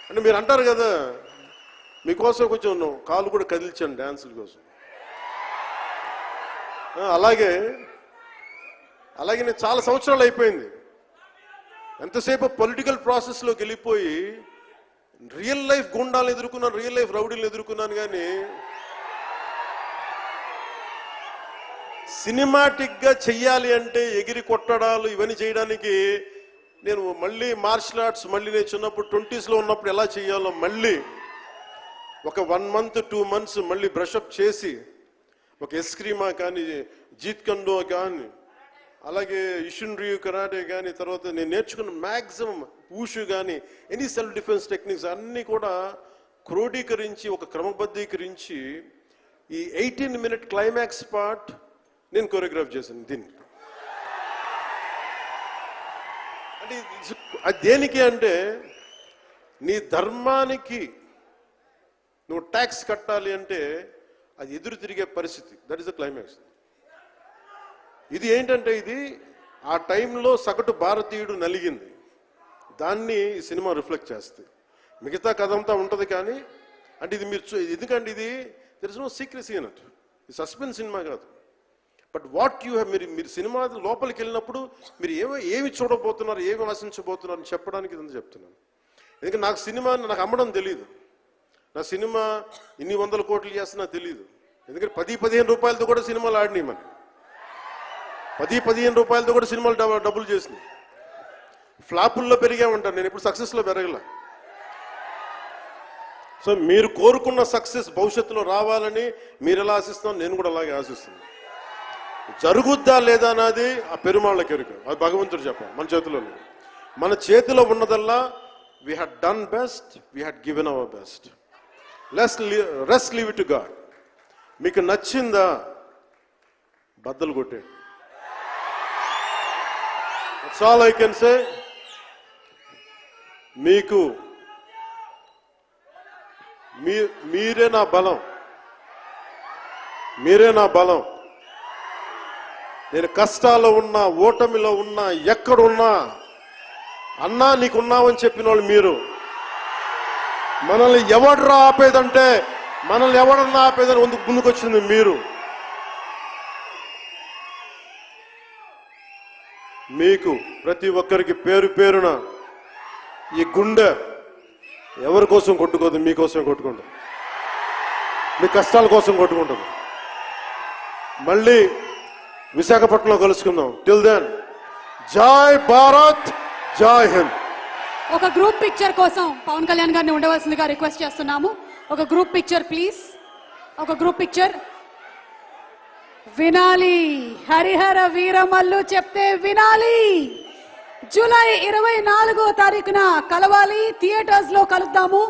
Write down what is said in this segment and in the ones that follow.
అంటే మీరు అంటారు కదా, మీకోసం కొంచెం కాలు కూడా కదిల్చాను డ్యాన్సుల కోసం. అలాగే నేను చాలా సంవత్సరాలు అయిపోయింది, ఎంతసేపు పొలిటికల్ ప్రాసెస్లోకి వెళ్ళిపోయి రియల్ లైఫ్ గుండాలను ఎదుర్కొన్నాను, రియల్ లైఫ్ రౌడీలను ఎదుర్కొన్నాను. కానీ సినిమాటిక్గా చెయ్యాలి అంటే ఎగిరి కొట్టడాలు ఇవన్నీ చేయడానికి నేను మళ్ళీ మార్షల్ ఆర్ట్స్ మళ్ళీ నేను చిన్నప్పుడు 20s ఉన్నప్పుడు ఎలా చేయాలో మళ్ళీ ఒక 1 month 2 months మళ్ళీ బ్రషప్ చేసి ఒక ఎస్క్రీమా కానీ, జీత్ కండో కానీ, అలాగే ఇషున్ రియు కరాటే కానీ, తర్వాత నేను నేర్చుకున్న మ్యాక్సిమం ఊషు కానీ, ఎనీ సెల్ఫ్ డిఫెన్స్ టెక్నిక్స్ అన్నీ కూడా క్రోడీకరించి ఒక క్రమబద్ధీకరించి ఈ 18-minute క్లైమాక్స్ పార్ట్ నేను కొరియోగ్రాఫ్ చేశాను. దీన్ని అంటే అది దేనికి అంటే నీ ధర్మానికి నువ్వు ట్యాక్స్ కట్టాలి అంటే అది ఎదురు తిరిగే పరిస్థితి. That is the climax. ఇది ఏంటంటే ఇది ఆ టైంలో సగటు భారతీయుడు నలిగింది, దాన్ని ఈ సినిమా రిఫ్లెక్ట్ చేస్తుంది. మిగతా కథ అంతా ఉంటుంది కానీ అంటే ఇది మీరు ఎందుకంటే ఇది దెర్ ఇస్ నో సీక్రెసీ అన్నట్టు, ఇది సస్పెన్స్ సినిమా కాదు. బట్ వాట్ యూ హ్యావ్, మీరు సినిమా లోపలికి వెళ్ళినప్పుడు మీరు ఏమి చూడబోతున్నారు, ఏమి ఆశించబోతున్నారు అని చెప్పడానికి ఇదంతా చెప్తున్నాను. ఎందుకంటే నాకు సినిమా నాకు అమ్మడం తెలియదు, నా సినిమా ఇన్ని 100 కోట్లు చేస్తున్నా తెలియదు. ఎందుకంటే 10-15 రూపాయలతో కూడా సినిమాలు ఆడినాయి, మనకి 10-15 రూపాయలతో కూడా సినిమాలు డబ్బులు చేసినాయి. ఫ్లాపుల్లో పెరిగామంటాను, నేను ఎప్పుడు సక్సెస్లో పెరగల. సో మీరు కోరుకున్న సక్సెస్ భవిష్యత్తులో రావాలని మీరు ఎలా ఆశిస్తాను, నేను కూడా అలాగే ఆశిస్తున్నాను. జరుగుద్దా లేదా అన్నది ఆ పెరుమాళ్ళకి ఎరుక, అది భగవంతుడు చెప్పాలి, మన చేతిలో లేదు. మన చేతిలో ఉన్నదల్లా we had done best, we had given our best. Rest leave it to God. మీకు నచ్చిందా బద్దలు కొట్టే, that's all I can say. మీకు మీరే నా బలం, మీరే నా బలం. నేను కష్టాల్లో ఉన్నా, ఓటమిలో ఉన్నా, ఎక్కడున్నా అన్నా నీకున్నావని చెప్పిన వాళ్ళు మీరు. మనల్ని ఎవడరా ఆపేదంటే, మనల్ని ఎవడన్నా ఆపేదని ముందుకొచ్చింది మీరు. మీకు ప్రతి ఒక్కరికి పేరు పేరున ఈ గుండె ఎవరి కోసం కొట్టుకోదు, మీకోసమే కొట్టుకుంటుంది, మీ కష్టాల కోసం కొట్టుకుంటుంది. మళ్ళీ విశాఖపట్నంలో కలుసుకుందాం. టిల్ దెన్ జై భారత్, జై హింద్. ఒక గ్రూప్ పిక్చర్ కోసం పవన్ కళ్యాణ్ గారిని ఉండవలసిందిగా రిక్వెస్ట్ చేస్తున్నాము. ఒక గ్రూప్ పిక్చర్ ప్లీజ్, ఒక గ్రూప్ పిక్చర్. వినాలి, హరిహర వీరమల్లు చెప్తే వినాలి. జూలై 24వ తారీఖున కలవాలి, థియేటర్స్ లో కలుద్దాము.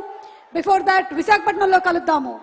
బిఫోర్ దాట్ విశాఖపట్నంలో కలుద్దాము.